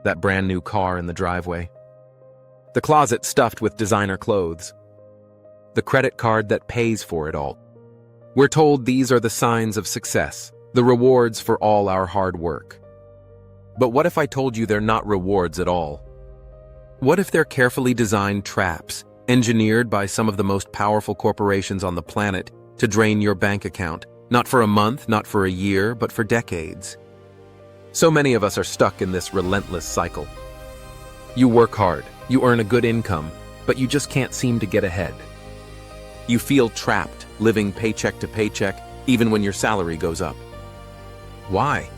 that brand new car in the driveway. The closet stuffed with designer clothes. The credit card that pays for it all. We're told these are the signs of success, the rewards for all our hard work. But what if I told you they're not rewards at all? What if they're carefully designed traps, engineered by some of the most powerful corporations on the planet to drain your bank account, not for a month, not for a year, but for decades? So many of us are stuck in this relentless cycle. You work hard, you earn a good income, but you just can't seem to get ahead. You feel trapped, living paycheck to paycheck, even when your salary goes up. Why?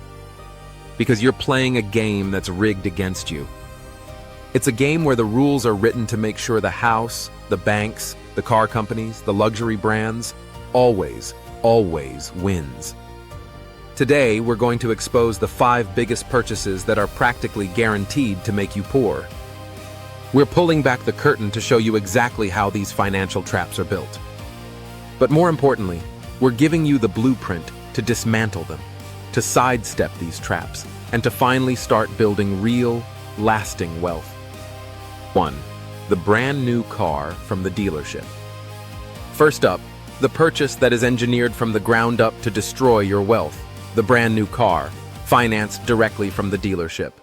Because you're playing a game that's rigged against you. It's a game where the rules are written to make sure the house, the banks, the car companies, the luxury brands, always wins. Today, we're going to expose the 5 biggest purchases that are practically guaranteed to make you poor. We're pulling back the curtain to show you exactly how these financial traps are built. But more importantly, we're giving you the blueprint to dismantle them, to sidestep these traps, and to finally start building real, lasting wealth. 1. The brand new car from the dealership. First up, the purchase that is engineered from the ground up to destroy your wealth. The brand new car, financed directly from the dealership.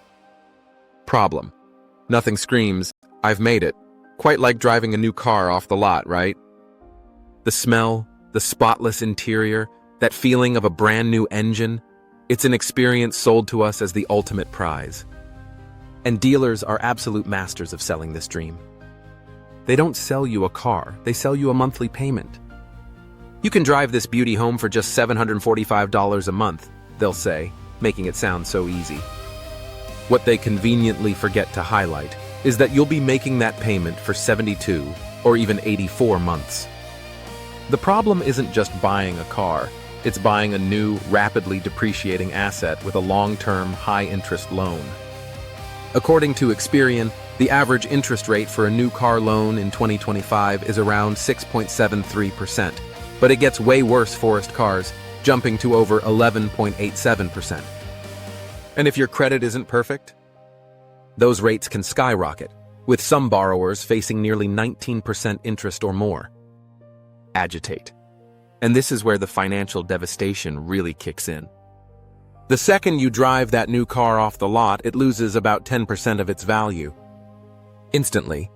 Problem. Nothing screams, "I've made it," quite like driving a new car off the lot, right? The smell, the spotless interior, that feeling of a brand new engine, it's an experience sold to us as the ultimate prize. And dealers are absolute masters of selling this dream. They don't sell you a car, they sell you a monthly payment. You can drive this beauty home for just $745 a month, they'll say, making it sound so easy. What they conveniently forget to highlight is that you'll be making that payment for 72 or even 84 months. The problem isn't just buying a car, it's buying a new, rapidly depreciating asset with a long-term, high-interest loan. According to Experian, the average interest rate for a new car loan in 2025 is around 6.73%, but it gets way worse for cars, jumping to over 11.87%. And if your credit isn't perfect, those rates can skyrocket, with some borrowers facing nearly 19% interest or more. Agitate. And this is where the financial devastation really kicks in. The second you drive that new car off the lot, it loses about 10% of its value. Instantly.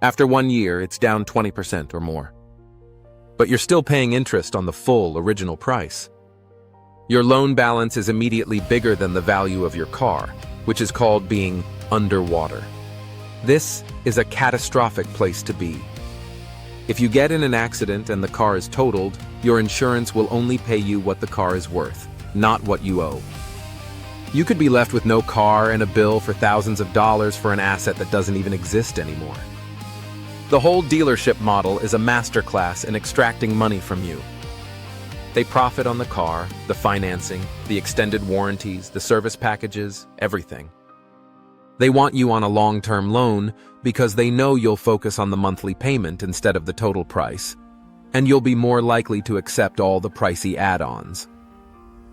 After 1 year, it's down 20% or more. But you're still paying interest on the full original price. Your loan balance is immediately bigger than the value of your car, which is called being underwater. This is a catastrophic place to be. If you get in an accident and the car is totaled, your insurance will only pay you what the car is worth, not what you owe. You could be left with no car and a bill for thousands of dollars for an asset that doesn't even exist anymore. The whole dealership model is a masterclass in extracting money from you. They profit on the car, the financing, the extended warranties, the service packages, everything. They want you on a long-term loan because they know you'll focus on the monthly payment instead of the total price, and you'll be more likely to accept all the pricey add-ons.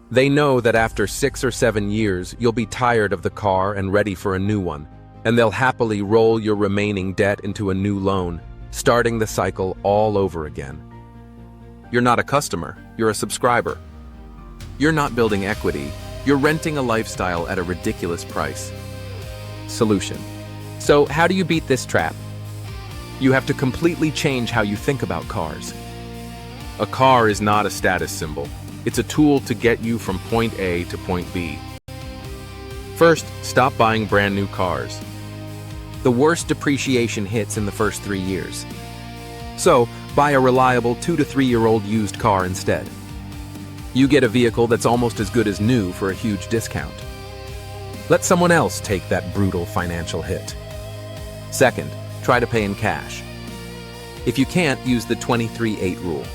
They know that after 6 or 7 years, you'll be tired of the car and ready for a new one, and they'll happily roll your remaining debt into a new loan, starting the cycle all over again. You're not a customer, you're a subscriber. You're not building equity, you're renting a lifestyle at a ridiculous price. Solution. So how do you beat this trap? You have to completely change how you think about cars. A car is not a status symbol. It's a tool to get you from point A to point B. First, stop buying brand new cars. The worst depreciation hits in the first 3 years. So, buy a reliable 2 to 3-year-old used car instead. You get a vehicle that's almost as good as new for a huge discount. Let someone else take that brutal financial hit. Second, try to pay in cash. If you can't, use the 23/8 rule.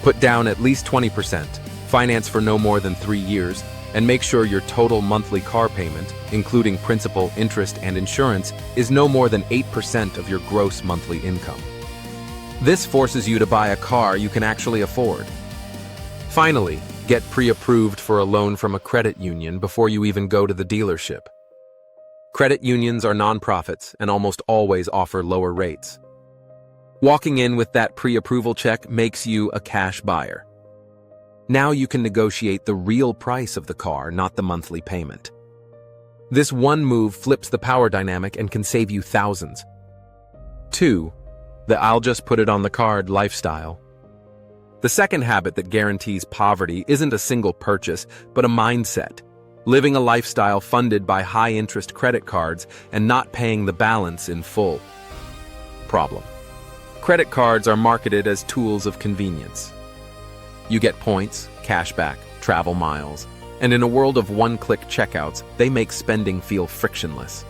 Put down at least 20%, finance for no more than 3 years, and make sure your total monthly car payment, including principal, interest, and insurance, is no more than 8% of your gross monthly income. This forces you to buy a car you can actually afford. Finally, get pre-approved for a loan from a credit union before you even go to the dealership. Credit unions are nonprofits and almost always offer lower rates. Walking in with that pre-approval check makes you a cash buyer. Now you can negotiate the real price of the car, not the monthly payment. This one move flips the power dynamic and can save you thousands. 2. The "I'll just put it on the card" lifestyle. The second habit that guarantees poverty isn't a single purchase, but a mindset. Living a lifestyle funded by high-interest credit cards and not paying the balance in full. Problem. Credit cards are marketed as tools of convenience. You get points, cashback, travel miles, and in a world of one-click checkouts, they make spending feel frictionless.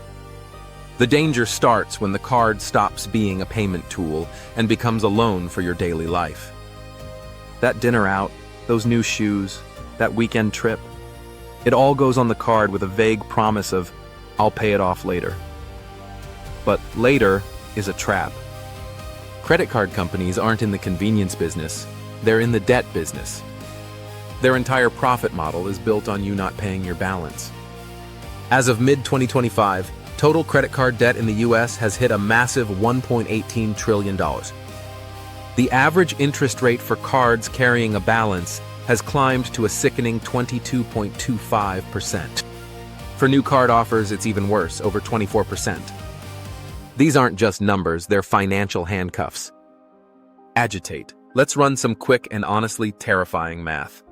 The danger starts when the card stops being a payment tool and becomes a loan for your daily life. That dinner out, those new shoes, that weekend trip, it all goes on the card with a vague promise of, "I'll pay it off later." But later is a trap. Credit card companies aren't in the convenience business, they're in the debt business. Their entire profit model is built on you not paying your balance. As of mid-2025, total credit card debt in the US has hit a massive $1.18 trillion. The average interest rate for cards carrying a balance has climbed to a sickening 22.25%. For new card offers, it's even worse, over 24%. These aren't just numbers, they're financial handcuffs. Agitate. Let's run some quick and honestly terrifying math.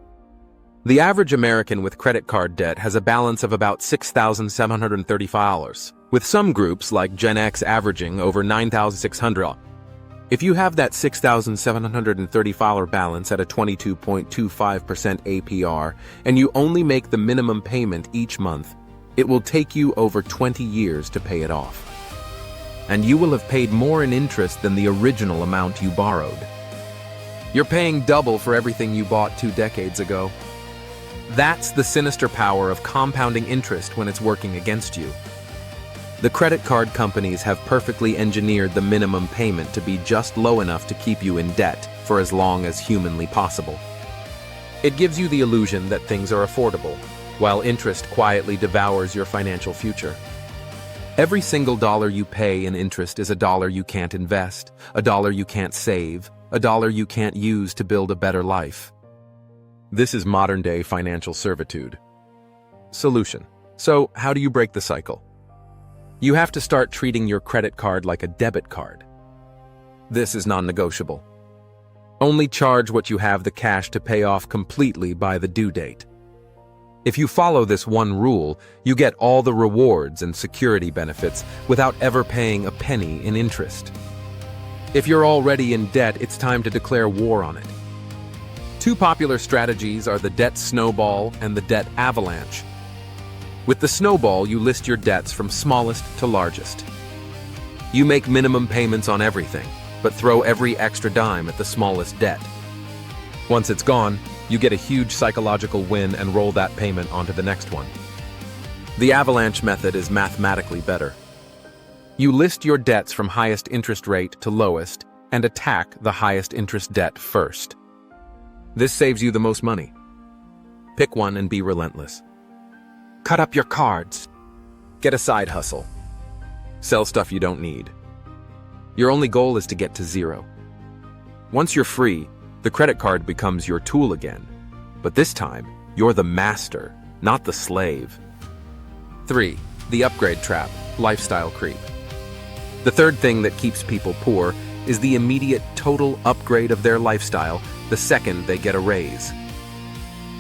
The average American with credit card debt has a balance of about $6,735, with some groups like Gen X averaging over $9,600. If you have that $6,735 balance at a 22.25% APR and you only make the minimum payment each month, it will take you over 20 years to pay it off. And you will have paid more in interest than the original amount you borrowed. You're paying double for everything you bought 2 decades ago. That's the sinister power of compounding interest when it's working against you. The credit card companies have perfectly engineered the minimum payment to be just low enough to keep you in debt for as long as humanly possible. It gives you the illusion that things are affordable, while interest quietly devours your financial future. Every single dollar you pay in interest is a dollar you can't invest, a dollar you can't save, a dollar you can't use to build a better life. This is modern-day financial servitude. Solution. So, how do you break the cycle? You have to start treating your credit card like a debit card. This is non-negotiable. Only charge what you have the cash to pay off completely by the due date. If you follow this one rule, you get all the rewards and security benefits without ever paying a penny in interest. If you're already in debt, it's time to declare war on it. 2 popular strategies are the debt snowball and the debt avalanche. With the snowball, you list your debts from smallest to largest. You make minimum payments on everything, but throw every extra dime at the smallest debt. Once it's gone, you get a huge psychological win and roll that payment onto the next one. The avalanche method is mathematically better. You list your debts from highest interest rate to lowest and attack the highest interest debt first. This saves you the most money. Pick one and be relentless. Cut up your cards. Get a side hustle. Sell stuff you don't need. Your only goal is to get to zero. Once you're free, the credit card becomes your tool again. But this time, you're the master, not the slave. 3. The upgrade trap, lifestyle creep. The third thing that keeps people poor is the immediate total upgrade of their lifestyle the second they get a raise.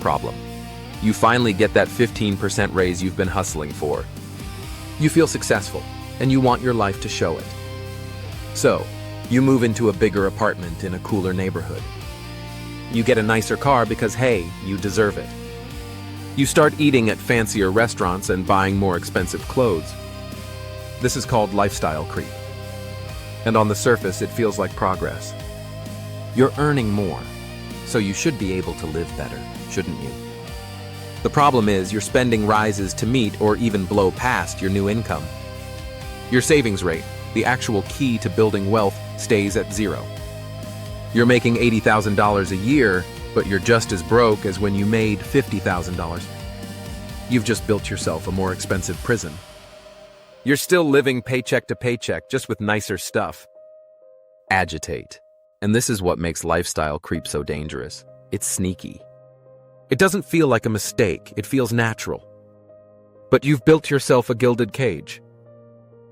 Problem. You finally get that 15% raise you've been hustling for. You feel successful, and you want your life to show it. So, you move into a bigger apartment in a cooler neighborhood. You get a nicer car because, hey, you deserve it. You start eating at fancier restaurants and buying more expensive clothes. This is called lifestyle creep. And on the surface, it feels like progress. You're earning more, so you should be able to live better, shouldn't you? The problem is your spending rises to meet or even blow past your new income. Your savings rate, the actual key to building wealth, stays at 0. You're making $80,000 a year, but you're just as broke as when you made $50,000. You've just built yourself a more expensive prison. You're still living paycheck to paycheck, just with nicer stuff. Agitate. And this is what makes lifestyle creep so dangerous. It's sneaky. It doesn't feel like a mistake, it feels natural. But you've built yourself a gilded cage.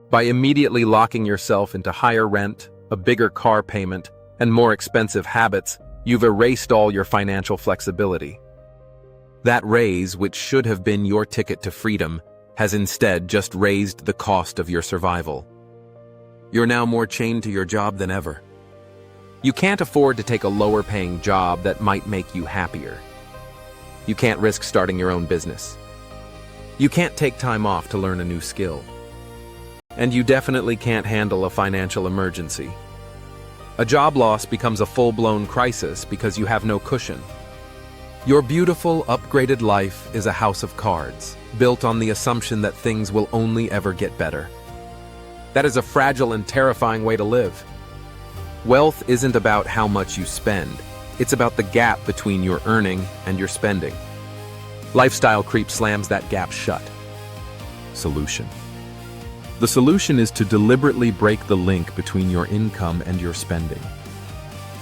By immediately locking yourself into higher rent, a bigger car payment, and more expensive habits, you've erased all your financial flexibility. That raise, which should have been your ticket to freedom, has instead just raised the cost of your survival. You're now more chained to your job than ever. You can't afford to take a lower-paying job that might make you happier. You can't risk starting your own business. You can't take time off to learn a new skill. And you definitely can't handle a financial emergency. A job loss becomes a full-blown crisis because you have no cushion. Your beautiful, upgraded life is a house of cards, built on the assumption that things will only ever get better. That is a fragile and terrifying way to live. Wealth isn't about how much you spend. It's about the gap between your earning and your spending. Lifestyle creep slams that gap shut. Solution. The solution is to deliberately break the link between your income and your spending.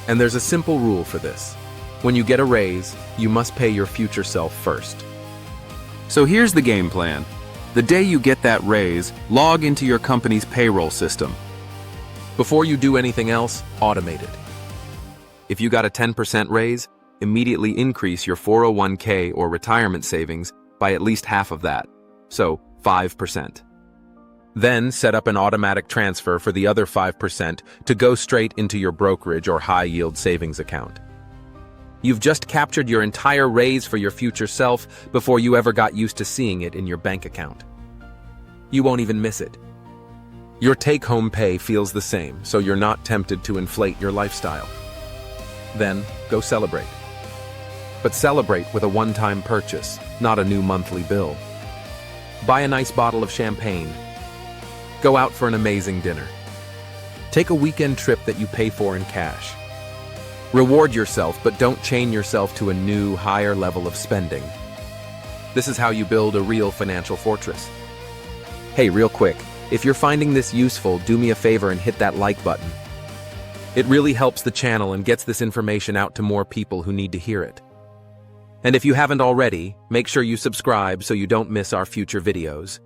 And there's a simple rule for this. When you get a raise, you must pay your future self first. So here's the game plan. The day you get that raise, log into your company's payroll system. Before you do anything else, automate it. If you got a 10% raise, immediately increase your 401k or retirement savings by at least half of that, so 5%. Then set up an automatic transfer for the other 5% to go straight into your brokerage or high-yield savings account. You've just captured your entire raise for your future self before you ever got used to seeing it in your bank account. You won't even miss it. Your take-home pay feels the same, so you're not tempted to inflate your lifestyle. Then, go celebrate. But celebrate with a one-time purchase, not a new monthly bill. Buy a nice bottle of champagne. Go out for an amazing dinner. Take a weekend trip that you pay for in cash. Reward yourself, but don't chain yourself to a new, higher level of spending. This is how you build a real financial fortress. Hey, real quick, if you're finding this useful, do me a favor and hit that like button. It really helps the channel and gets this information out to more people who need to hear it. And if you haven't already, make sure you subscribe so you don't miss our future videos.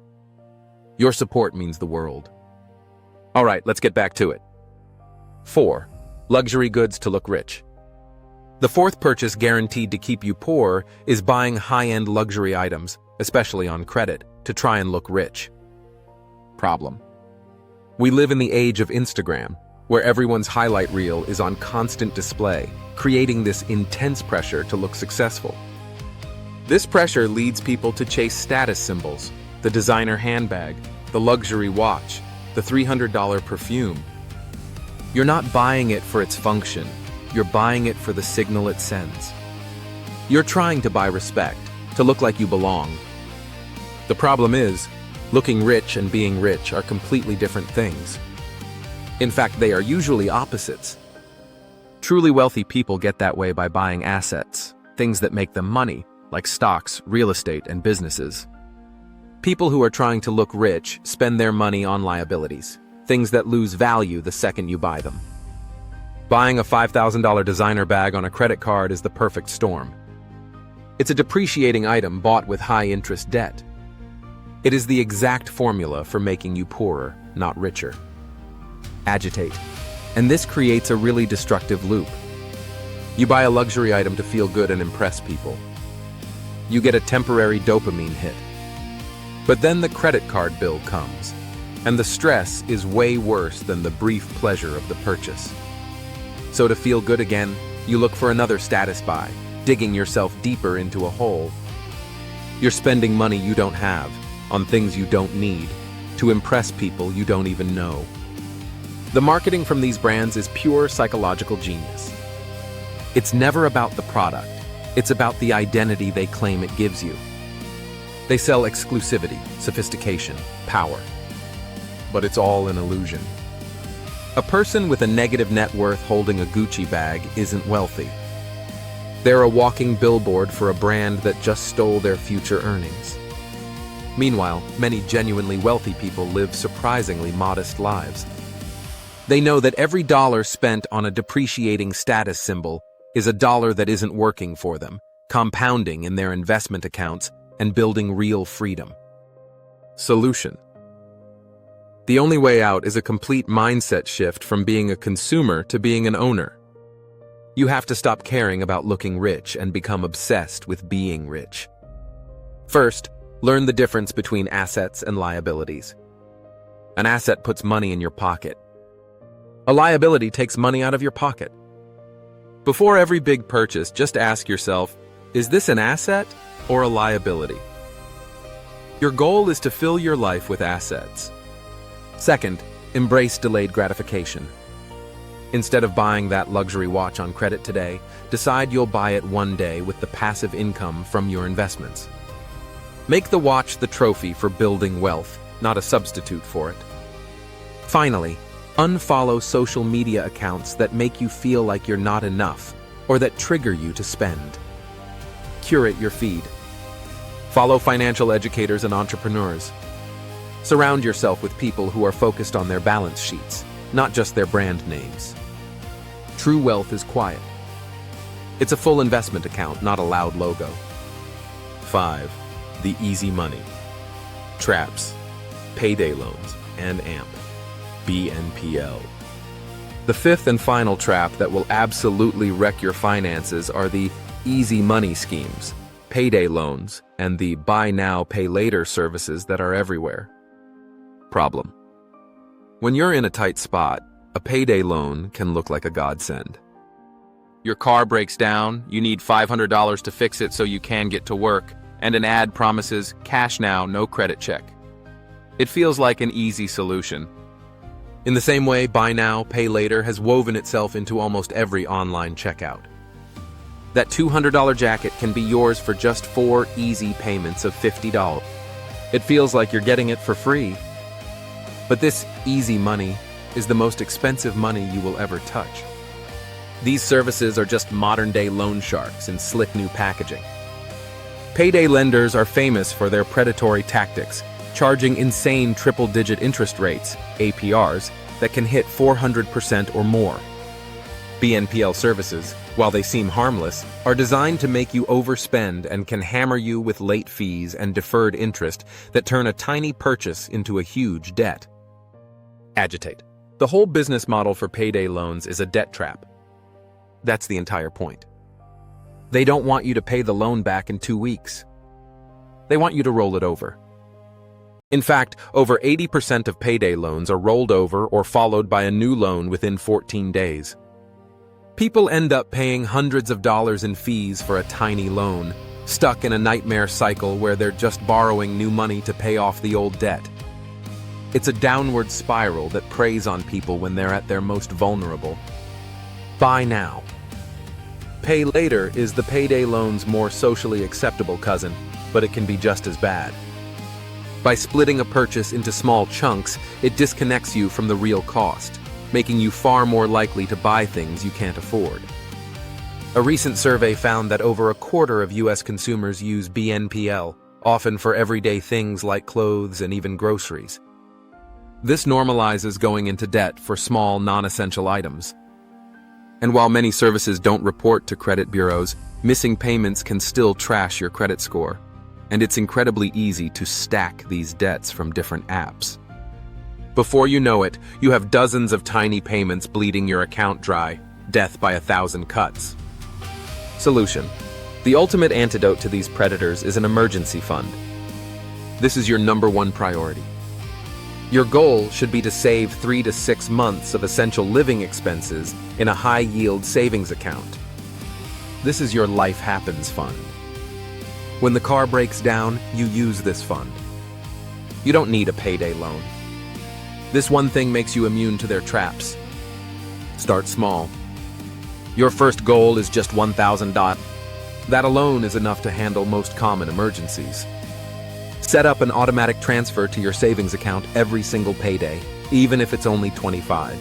Your support means the world. All right, let's get back to it. 4. Luxury goods to look rich. The fourth purchase guaranteed to keep you poor is buying high-end luxury items, especially on credit, to try and look rich. Problem. We live in the age of Instagram, where everyone's highlight reel is on constant display, creating this intense pressure to look successful. This pressure leads people to chase status symbols, the designer handbag, the luxury watch, the $300 perfume. You're not buying it for its function, you're buying it for the signal it sends. You're trying to buy respect, to look like you belong. The problem is, looking rich and being rich are completely different things. In fact, they are usually opposites. Truly wealthy people get that way by buying assets, things that make them money, like stocks, real estate, and businesses. People who are trying to look rich spend their money on liabilities, things that lose value the second you buy them. Buying a $5,000 designer bag on a credit card is the perfect storm. It's a depreciating item bought with high-interest debt. It is the exact formula for making you poorer, not richer. Agitate. And this creates a really destructive loop. You buy a luxury item to feel good and impress people. You get a temporary dopamine hit. But then the credit card bill comes, and the stress is way worse than the brief pleasure of the purchase. So to feel good again, you look for another status buy, digging yourself deeper into a hole. You're spending money you don't have, on things you don't need, to impress people you don't even know. The marketing from these brands is pure psychological genius. It's never about the product, it's about the identity they claim it gives you. They sell exclusivity, sophistication, power. But it's all an illusion. A person with a negative net worth holding a Gucci bag isn't wealthy. They're a walking billboard for a brand that just stole their future earnings. Meanwhile, many genuinely wealthy people live surprisingly modest lives. They know that every dollar spent on a depreciating status symbol is a dollar that isn't working for them, compounding in their investment accounts and building real freedom. Solution: the only way out is a complete mindset shift from being a consumer to being an owner. You have to stop caring about looking rich and become obsessed with being rich. First, learn the difference between assets and liabilities. An asset puts money in your pocket. A liability takes money out of your pocket. Before every big purchase, just ask yourself, is this an asset or a liability? Your goal is to fill your life with assets. Second, embrace delayed gratification. Instead of buying that luxury watch on credit today, decide you'll buy it one day with the passive income from your investments. Make the watch the trophy for building wealth, not a substitute for it. Finally, unfollow social media accounts that make you feel like you're not enough or that trigger you to spend. Curate your feed. Follow financial educators and entrepreneurs. Surround yourself with people who are focused on their balance sheets, not just their brand names. True wealth is quiet. It's a full investment account, not a loud logo. 5. The easy money. Traps, payday loans, and AMP. BNPL. The fifth and final trap that will absolutely wreck your finances are the easy money schemes, payday loans, and the buy now, pay later services that are everywhere. Problem: when you're in a tight spot, a payday loan can look like a godsend. Your car breaks down, you need $500 to fix it so you can get to work, and an ad promises cash now, no credit check. It feels like an easy solution. In the same way, buy now, pay later has woven itself into almost every online checkout. That $200 jacket can be yours for just 4 easy payments of $50. It feels like you're getting it for free. But this easy money is the most expensive money you will ever touch. These services are just modern-day loan sharks in slick new packaging. Payday lenders are famous for their predatory tactics, charging insane triple-digit interest rates, APRs, that can hit 400% or more. BNPL services, while they seem harmless, are designed to make you overspend and can hammer you with late fees and deferred interest that turn a tiny purchase into a huge debt. Agitate. The whole business model for payday loans is a debt trap. That's the entire point. They don't want you to pay the loan back in 2 weeks. They want you to roll it over. In fact, over 80% of payday loans are rolled over or followed by a new loan within 14 days. People end up paying hundreds of dollars in fees for a tiny loan, stuck in a nightmare cycle where they're just borrowing new money to pay off the old debt. It's a downward spiral that preys on people when they're at their most vulnerable. Buy now. Pay later is the payday loan's more socially acceptable cousin, but it can be just as bad. By splitting a purchase into small chunks, it disconnects you from the real cost, making you far more likely to buy things you can't afford. A recent survey found that over a quarter of U.S. consumers use BNPL, often for everyday things like clothes and even groceries. This normalizes going into debt for small, non-essential items. And while many services don't report to credit bureaus, missing payments can still trash your credit score. And it's incredibly easy to stack these debts from different apps. Before you know it, you have dozens of tiny payments bleeding your account dry, death by 1,000 cuts. Solution: the ultimate antidote to these predators is an emergency fund. This is your #1 priority. Your goal should be to save 3 to 6 months of essential living expenses in a high-yield savings account. This is your Life Happens fund. When the car breaks down, you use this fund. You don't need a payday loan. This one thing makes you immune to their traps. Start small. Your first goal is just $1,000. That alone is enough to handle most common emergencies. Set up an automatic transfer to your savings account every single payday, even if it's only $25.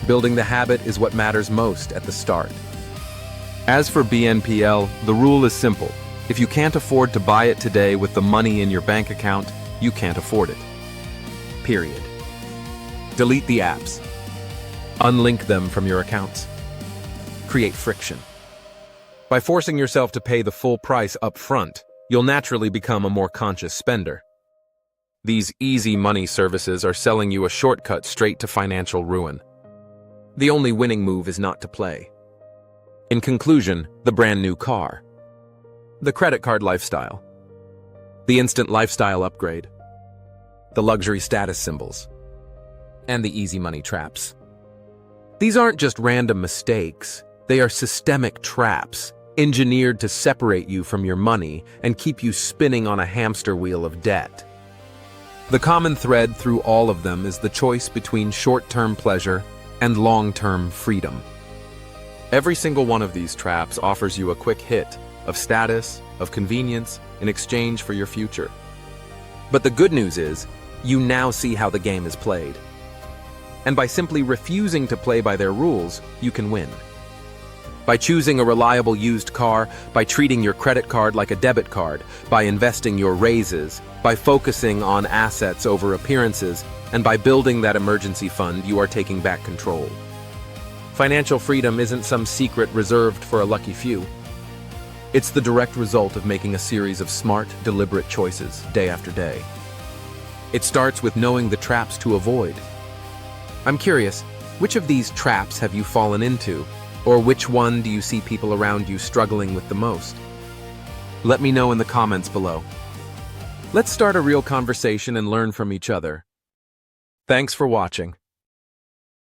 Building the habit is what matters most at the start. As for BNPL, the rule is simple. If you can't afford to buy it today with the money in your bank account, you can't afford it. Period. Delete the apps. Unlink them from your accounts. Create friction. By forcing yourself to pay the full price up front, you'll naturally become a more conscious spender. These easy money services are selling you a shortcut straight to financial ruin. The only winning move is not to play. In conclusion, the brand new car. The credit card lifestyle. The instant lifestyle upgrade. The luxury status symbols. And the easy money traps. These aren't just random mistakes. They are systemic traps, engineered to separate you from your money and keep you spinning on a hamster wheel of debt. The common thread through all of them is the choice between short-term pleasure and long-term freedom. Every single one of these traps offers you a quick hit of status, of convenience, in exchange for your future. But the good news is, you now see how the game is played. And by simply refusing to play by their rules, you can win. By choosing a reliable used car, by treating your credit card like a debit card, by investing your raises, by focusing on assets over appearances, and by building that emergency fund, you are taking back control. Financial freedom isn't some secret reserved for a lucky few. It's the direct result of making a series of smart, deliberate choices day after day. It starts with knowing the traps to avoid. I'm curious, which of these traps have you fallen into? Or which one do you see people around you struggling with the most? Let me know in the comments below. Let's start a real conversation and learn from each other. Thanks for watching.